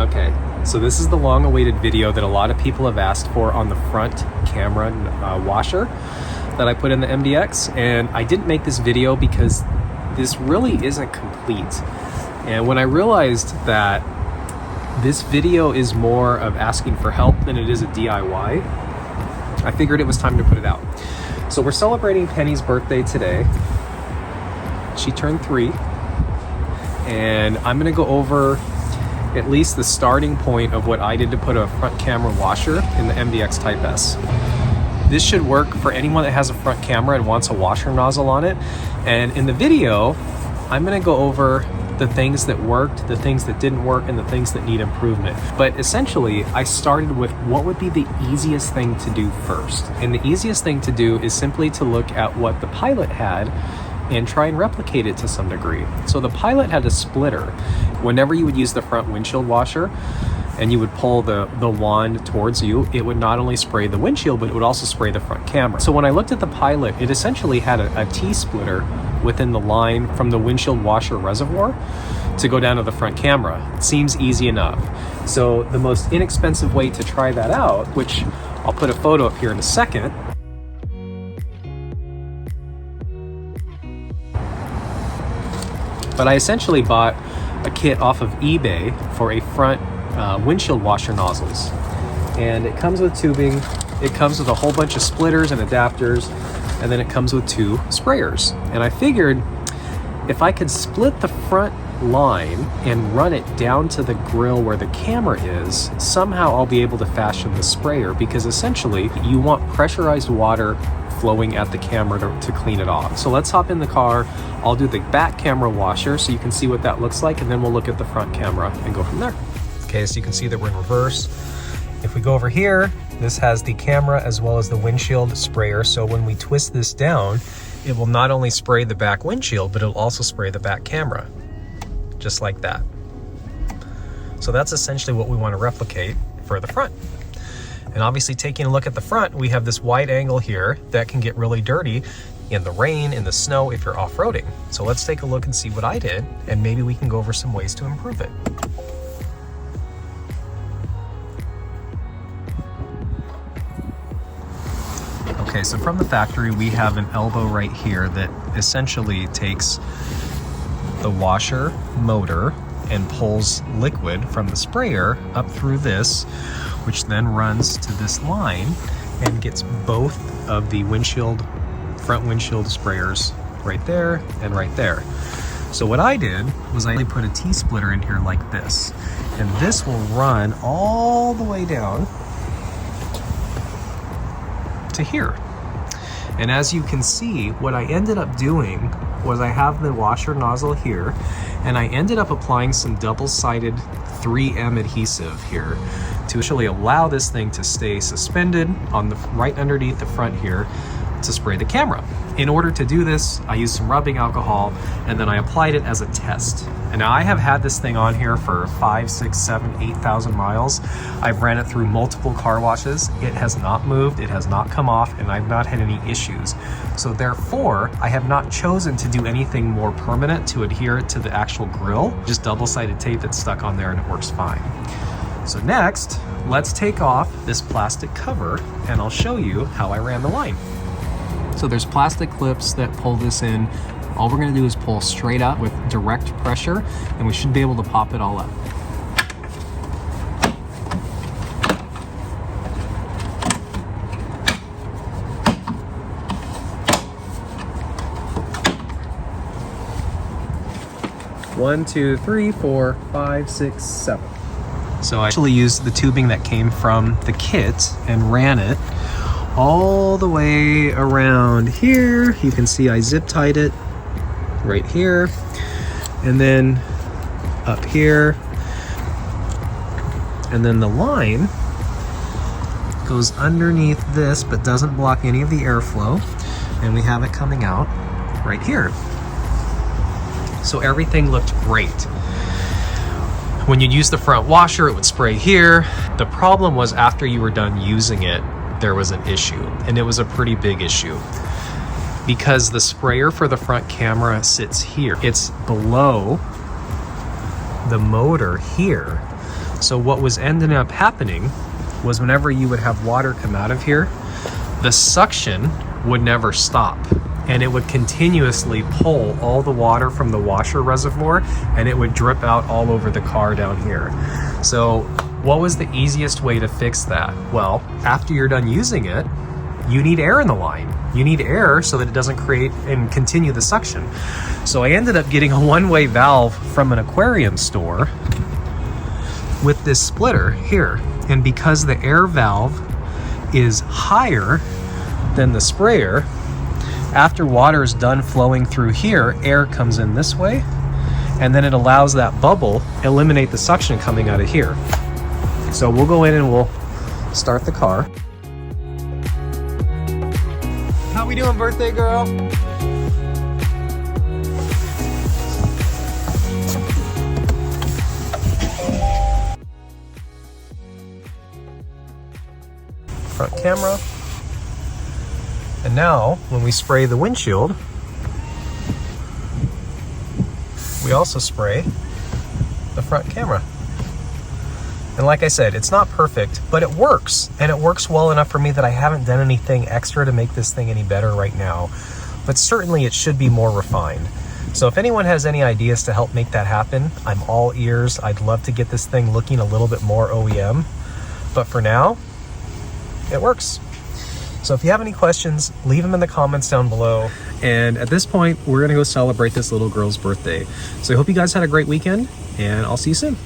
Okay, so this is the long-awaited video that a lot of people have asked for on the front camera washer that I put in the MDX, and I didn't make this video because this really isn't complete. And when I realized that this video is more of asking for help than it is a DIY, I figured it was time to put it out. So we're celebrating Penny's birthday today. She turned 3, and I'm gonna go over at least the starting point of what I did to put a front camera washer in the MDX Type S. This should work for anyone that has a front camera and wants a washer nozzle on it. And in the video, I'm gonna go over the things that worked, the things that didn't work, and the things that need improvement. But essentially, I started with what would be the easiest thing to do first. And the easiest thing to do is simply to look at what the Pilot had and try and replicate it to some degree. So the Pilot had a splitter. Whenever you would use the front windshield washer and you would pull the wand towards you, it would not only spray the windshield, but it would also spray the front camera. So when I looked at the Pilot, it essentially had a T-splitter within the line from the windshield washer reservoir to go down to the front camera. It seems easy enough. So the most inexpensive way to try that out, which I'll put a photo up here in a second, but I essentially bought a kit off of eBay for a front windshield washer nozzles. And it comes with tubing, it comes with a whole bunch of splitters and adapters, and then it comes with 2 sprayers. And I figured if I could split the front line and run it down to the grill where the camera is, somehow I'll be able to fashion the sprayer, because essentially you want pressurized water flowing at the camera to clean it off. So let's hop in the car. I'll do the back camera washer so you can see what that looks like, and then we'll look at the front camera and go from there. Okay, so you can see that we're in reverse. If we go over here, this has the camera as well as the windshield sprayer. So when we twist this down, it will not only spray the back windshield, but it'll also spray the back camera, just like that. So that's essentially what we want to replicate for the front. And obviously, taking a look at the front, we have this wide angle here that can get really dirty in the rain, in the snow, if you're off-roading. So let's take a look and see what I did, and maybe we can go over some ways to improve it. Okay, so from the factory, we have an elbow right here that essentially takes the washer motor and pulls liquid from the sprayer up through this, which then runs to this line and gets both of the front windshield sprayers right there and right there. So what I did was I put a T-splitter in here like this, and this will run all the way down to here. And as you can see, what I ended up doing was I have the washer nozzle here, and I ended up applying some double-sided 3M adhesive here to actually allow this thing to stay suspended on the right underneath the front here to spray the camera. In order to do this, I used some rubbing alcohol, and then I applied it as a test. And now I have had this thing on here for 5, 6, 7, 8,000 miles. I've ran it through multiple car washes. It has not moved, it has not come off, and I've not had any issues. So therefore, I have not chosen to do anything more permanent to adhere it to the actual grill. Just double-sided tape that's stuck on there, and it works fine. So next, let's take off this plastic cover, and I'll show you how I ran the line. So there's plastic clips that pull this in. All we're gonna do is pull straight up with direct pressure, and we should be able to pop it all up. One, 2, 3, 4, 5, 6, 7. So I actually used the tubing that came from the kit and ran it all the way around here. You can see I zip tied it right here, and then up here, and then the line goes underneath this but doesn't block any of the airflow, and we have it coming out right here. So everything looked great. When you use the front washer, it would spray here. The problem was after you were done using it, there was an issue, and it was a pretty big issue because the sprayer for the front camera sits here. It's below the motor here. So what was ending up happening was whenever you would have water come out of here, the suction would never stop, and it would continuously pull all the water from the washer reservoir, and it would drip out all over the car down here. So what was the easiest way to fix that? Well, after you're done using it, you need air in the line. You need air so that it doesn't create and continue the suction. So I ended up getting a one-way valve from an aquarium store with this splitter here. And because the air valve is higher than the sprayer, after water is done flowing through here, air comes in this way, and then it allows that bubble eliminate the suction coming out of here. So we'll go in and we'll start the car. How we doing, birthday girl? Front camera. And now, when we spray the windshield, we also spray the front camera. And like I said, it's not perfect, but it works. And it works well enough for me that I haven't done anything extra to make this thing any better right now. But certainly it should be more refined. So if anyone has any ideas to help make that happen, I'm all ears. I'd love to get this thing looking a little bit more OEM. But for now, it works. So if you have any questions, leave them in the comments down below. And at this point, we're gonna go celebrate this little girl's birthday. So I hope you guys had a great weekend, and I'll see you soon.